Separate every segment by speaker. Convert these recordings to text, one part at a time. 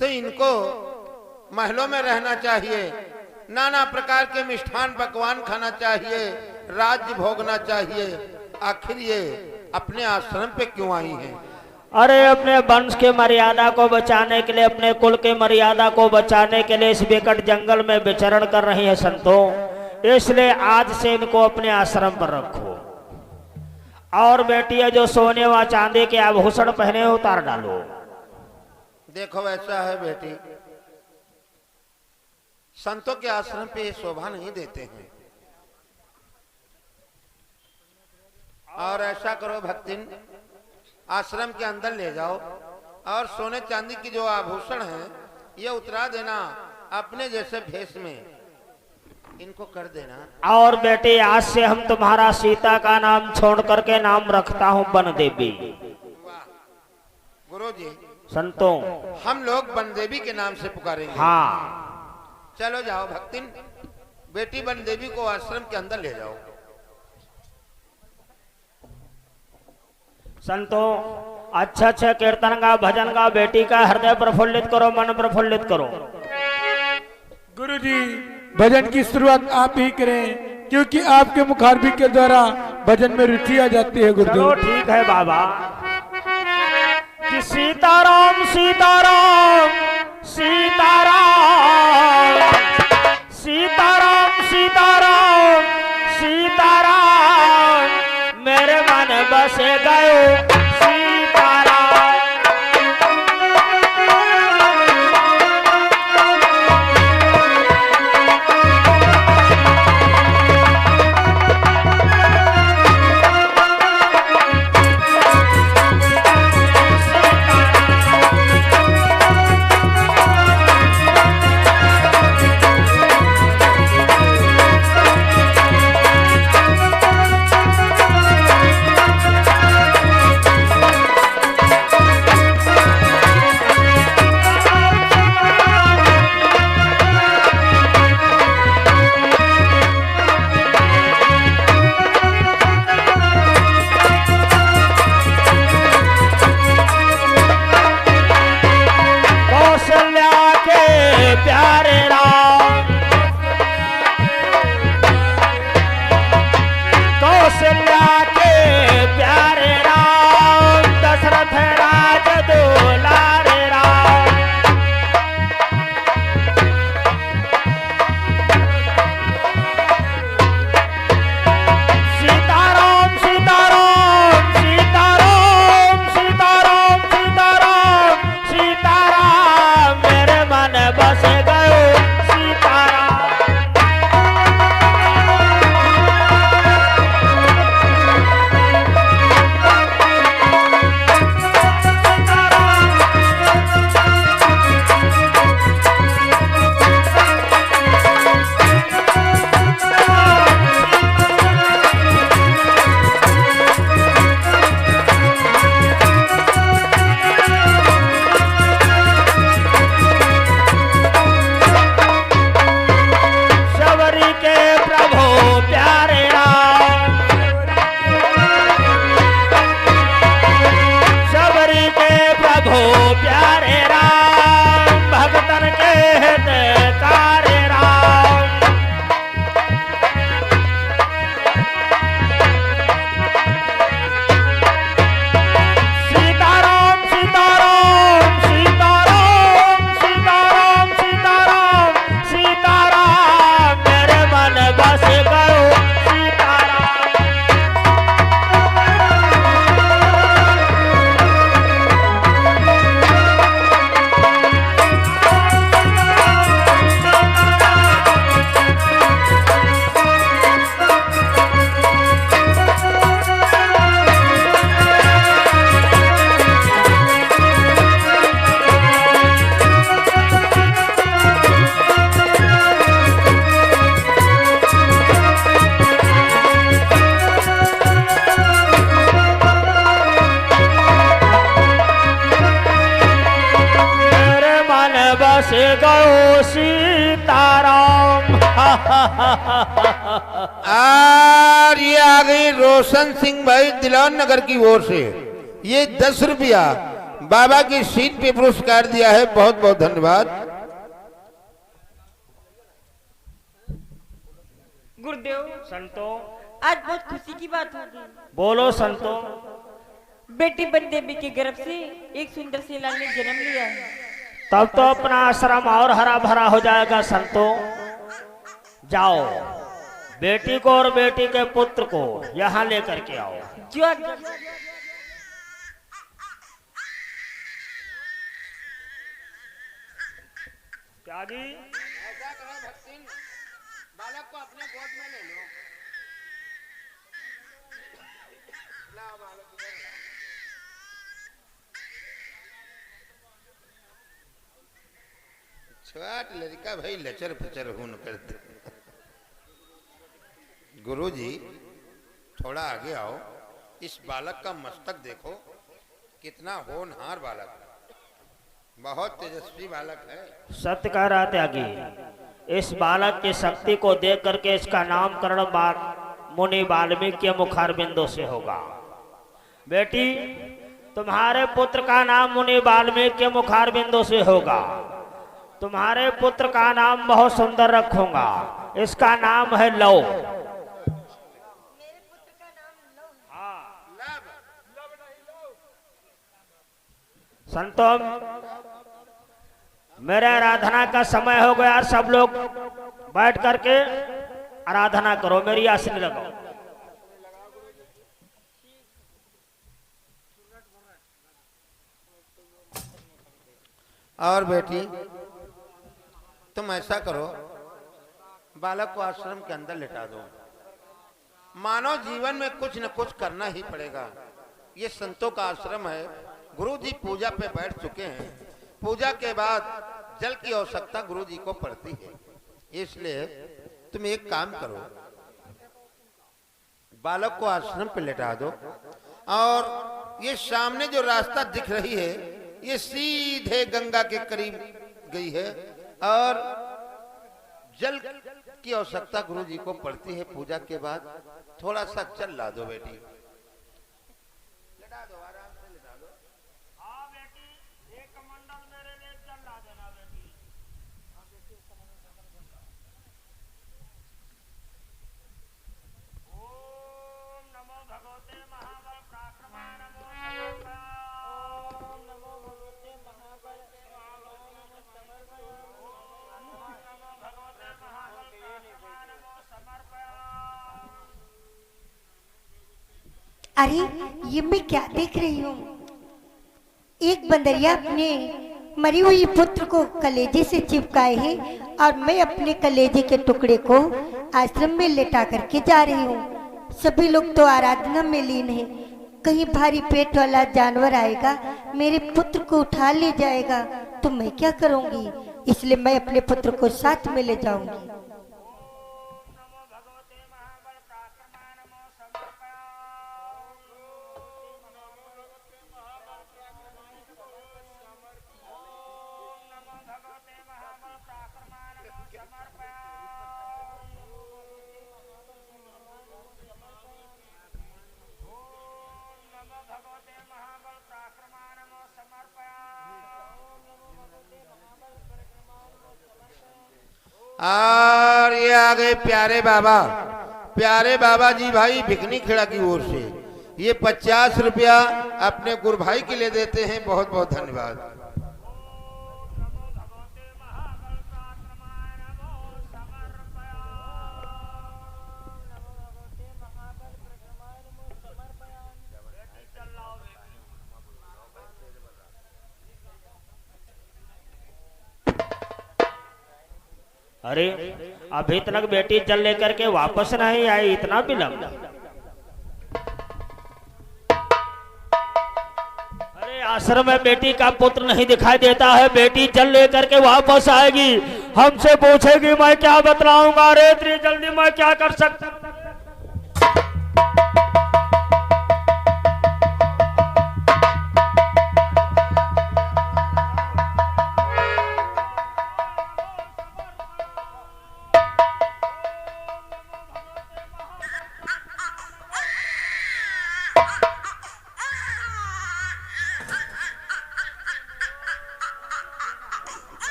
Speaker 1: तो इनको महलों में रहना चाहिए, नाना प्रकार के मिष्ठान पकवान खाना चाहिए, राज्य भोगना चाहिए। आखिर ये अपने आश्रम पे क्यों आई हैं?
Speaker 2: अरे अपने वंश के मर्यादा को बचाने के लिए, अपने कुल के मर्यादा को बचाने के लिए इस विकट जंगल में विचरण कर रही है संतों। इसलिए आज से इनको अपने आश्रम पर रखो। और बेटियां जो सोने व चांदी के आभूषण पहने उतार डालो।
Speaker 1: देखो ऐसा है बेटी, संतों के आश्रम पे ये शोभा नहीं देते हैं। और ऐसा करो भक्तिन, आश्रम के अंदर ले जाओ और सोने चांदी की जो आभूषण हैं ये उतरा देना, अपने जैसे भेष में इनको कर देना।
Speaker 2: और बेटे आज से हम तुम्हारा सीता का नाम छोड़ करके नाम रखता हूँ बन देवी।
Speaker 1: गुरु जी
Speaker 2: संतों
Speaker 1: हम लोग बन देवी के नाम से पुकारेंगे।
Speaker 2: हाँ
Speaker 1: चलो जाओ भक्तिन, बेटी बन देवी को आश्रम के अंदर ले जाओ।
Speaker 2: संतों अच्छा अच्छा कीर्तन का, भजन का, बेटी का हृदय प्रफुल्लित करो, मन प्रफुल्लित करो।
Speaker 3: गुरुजी भजन की शुरुआत आप ही करें, क्योंकि आपके मुखारबी के द्वारा भजन में रुचि आ जाती है। गुरुदेव
Speaker 2: चलो ठीक है बाबा। कि सीताराम सीताराम सीताराम सीताराम सीताराम सीताराम मेरे मन बस गयो सीताराम। से गयो सीताराम।
Speaker 1: और ये आ गई रोशन सिंह भाई दिलौन नगर की ओर से। ये 10 रुपया बाबा की सीट पे पुरस्कार दिया है, बहुत बहुत धन्यवाद।
Speaker 4: गुरुदेव,
Speaker 2: संतों,
Speaker 4: आज बहुत खुशी की बात होगी।
Speaker 2: बोलो संतों।
Speaker 4: बेटी बन देवी के गर्भ से एक सुंदर सी लाल ने जन्म लिया है।
Speaker 2: तब तो अपना आश्रम और हरा भरा हो जाएगा संतों। जाओ, बेटी को और बेटी के पुत्र को यहाँ लेकर के आओ।
Speaker 4: जो आज्ञा।
Speaker 2: त्यागी,
Speaker 1: ऐसा करो भक्तिन, बालक को अपने गोद में ले लो। लाओ बालक इधर लाओ। छोट लड़का भाई लचर फचर हुन करते। गुरुजी, थोड़ा आगे आओ। इस बालक का मस्तक देखो, कितना होनहार बालक है, बहुत तेजस्वी बालक है।
Speaker 2: सत्य कह रहा त्यागी। इस बालक की शक्ति को देख करके इसका नामकरण मुनि वाल्मीकि के मुखारबिंदों से होगा। बेटी, तुम्हारे पुत्र का नाम मुनि वाल्मीकि के मुखारबिंदों से होगा। तुम्हारे पुत्र का नाम बहुत सुंदर रखूंगा। इसका नाम है लव। संतों, मेरे आराधना का समय हो गया। सब लोग बैठ करके आराधना करो, मेरी आसनी लगाओ।
Speaker 1: और बेटी, तुम ऐसा करो, बालक को आश्रम के अंदर लेटा दो। मानव जीवन में कुछ न कुछ करना ही पड़ेगा। ये संतों का आश्रम है। गुरु जी पूजा पे बैठ चुके हैं। पूजा के बाद जल की आवश्यकता गुरु जी को पड़ती है। इसलिए तुम एक काम करो, बालक को आश्रम पे लेटा दो और ये सामने जो रास्ता दिख रही है, ये सीधे गंगा के करीब गई है और जल की आवश्यकता गुरु जी को पड़ती है। पूजा के बाद थोड़ा सा जल ला दो बेटी। लेटा दो, आराम से लेटा दो।
Speaker 2: हाँ बेटी, एक कमंडल मेरे लिए जल ला देना बेटी। ओम नमो भगवते महाबल प्राक्रमा नमो नमो भगवते महाबल
Speaker 5: अरे ये मैं क्या देख रही हूँ? एक बंदरिया अपने मरी हुई पुत्र को कलेजे से चिपकाए है और मैं अपने कलेजे के टुकड़े को आश्रम में लेटा करके जा रही हूँ। सभी लोग तो आराधना में लीन हैं। कहीं भारी पेट वाला जानवर आएगा, मेरे पुत्र को उठा ले जाएगा, तो मैं क्या करूँगी? इसलिए मैं अपने पुत्र को साथ में ले जाऊंगी।
Speaker 1: और ये आ गए प्यारे बाबा जी भाई भिकनी खेड़ा की ओर से। ये 50 रुपया अपने गुरु भाई के लिए देते हैं। बहुत बहुत धन्यवाद।
Speaker 2: अरे अभी तक बेटी जल लेकर के वापस नहीं आई, इतना विलंब। अरे आश्रम में बेटी का पुत्र नहीं दिखाई देता है। बेटी जल लेकर के वापस आएगी, हमसे पूछेगी, मैं क्या बतलाऊंगा? अरे इतनी जल्दी मैं क्या कर सकता?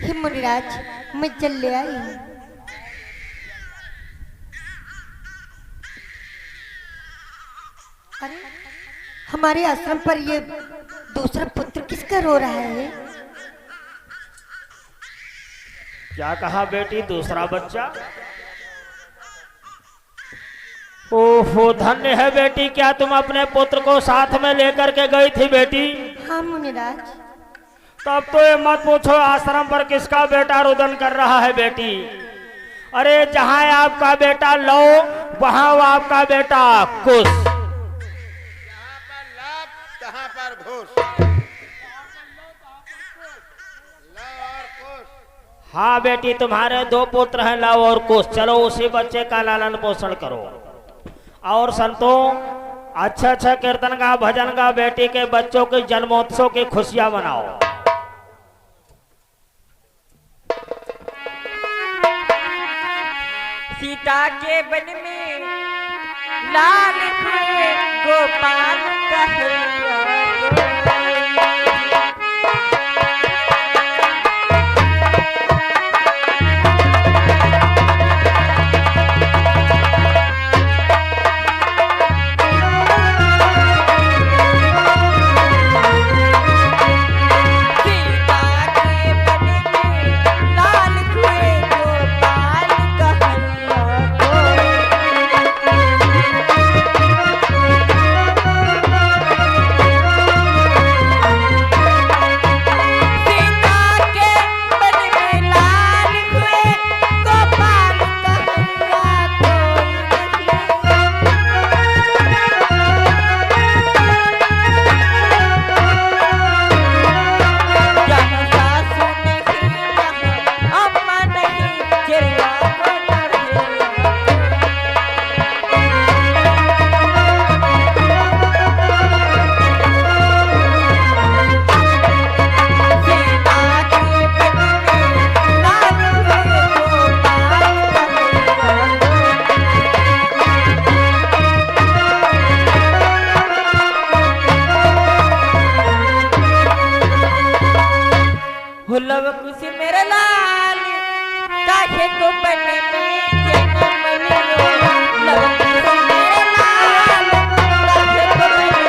Speaker 5: हे मुनिराज, मैं जल ले आई हूँ। अरे हमारे आश्रम पर ये दूसरा पुत्र किसका रो रहा है?
Speaker 2: क्या कहा बेटी? दूसरा बच्चा? ओहो, धन्य है बेटी। क्या तुम अपने पुत्र को साथ में लेकर के गई थी बेटी?
Speaker 5: हाँ मुनिराज।
Speaker 2: तब तो ये मत पूछो आश्रम पर किसका बेटा रुदन कर रहा है बेटी। अरे जहां आपका बेटा लो, वहां आपका बेटा कुश।
Speaker 1: यहाँ पर लाभ, तहाँ पर घूस। लव और कुश।
Speaker 2: हाँ बेटी, तुम्हारे 2 पुत्र हैं, लव और कुश। चलो उसी बच्चे का लालन पोषण करो। और संतों, अच्छा कीर्तन का, भजन का, बेटी के बच्चों के जन्मोत्सव की खुशियां मनाओ।
Speaker 4: सीता के वन में लाल हुए गोपाल कहलवा लव खुशी मेरे लाल काहे को बने में जन्म लियो। लव खुशी मेरे लाल काहे को बने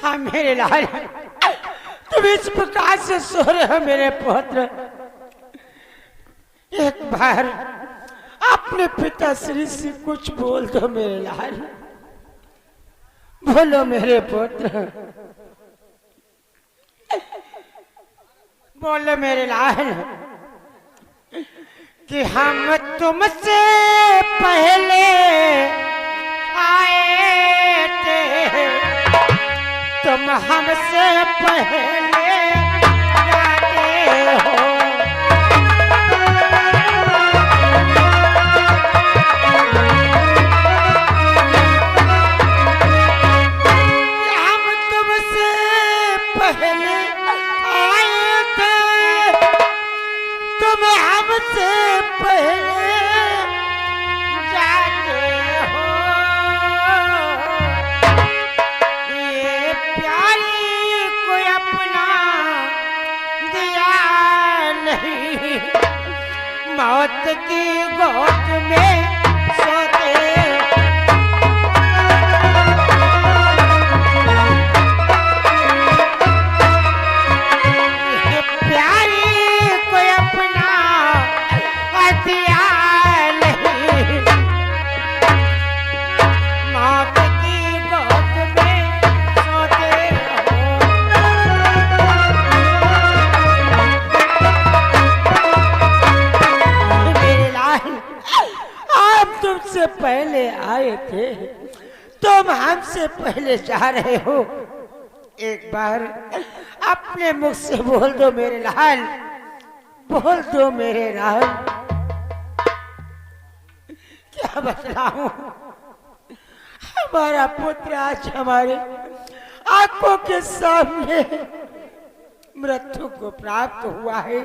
Speaker 6: हाँ मेरे लाल, तुम इस प्रकार से सो रहे हो मेरे पुत्र। एक बार अपने पिताश्री से कुछ बोल दो मेरे लाल। बोलो मेरे पुत्र, बोलो मेरे लाल कि हम तुमसे पहले आए थे, तुम हमसे पहले जाते हो। हम तुमसे पहले आए थे, तुम हमसे पहले जाते हो। ये प्यारी को अपना दिया नहीं, मौत की गोद में सोते। ये प्यारी को अपना दिया नहीं, मौत की गोद में सोते हो। मेरे लाल, आप तुमसे पहले आए थे, तुम हमसे पहले जा रहे हो। एक बार अपने मुख से बोल दो मेरे लाल, बोल दो मेरे लाल। क्या बतलाऊं, हमारा पुत्र आज हमारे आंखों के सामने मृत्यु को प्राप्त हुआ है।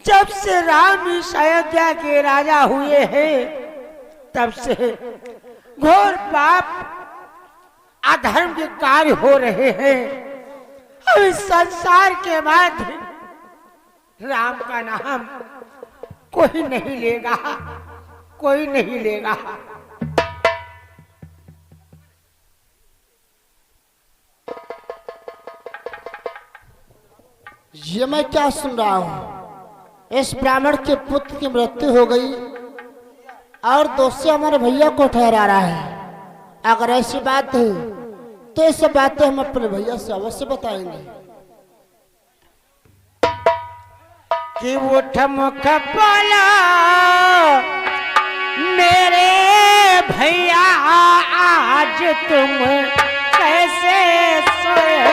Speaker 6: जब से राम इस अयोध्या के राजा हुए हैं, तब से घोर पाप अधर्म के कार्य हो रहे हैं। अब इस संसार के बाद राम का नाम कोई नहीं लेगा, कोई नहीं लेगा।
Speaker 7: ये मैं क्या सुन रहा हूँ? इस ब्राह्मण के पुत्र की मृत्यु हो गई और दोषी हमारे भैया को ठहरा रहा है। अगर ऐसी बात है तो ये सब बातें हम अपने भैया से अवश्य बताएंगे।
Speaker 6: कि उठ मुख बोलो मेरे भैया, आज तुम कैसे सोए।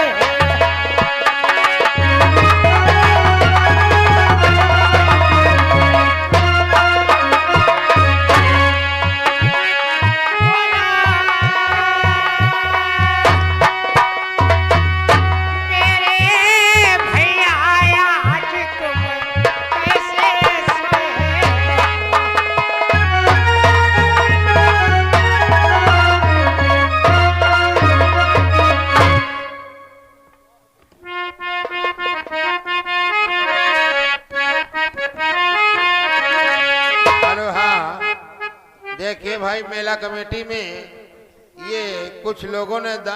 Speaker 1: देखिए भाई, मेला कमेटी में ये कुछ लोगों ने दान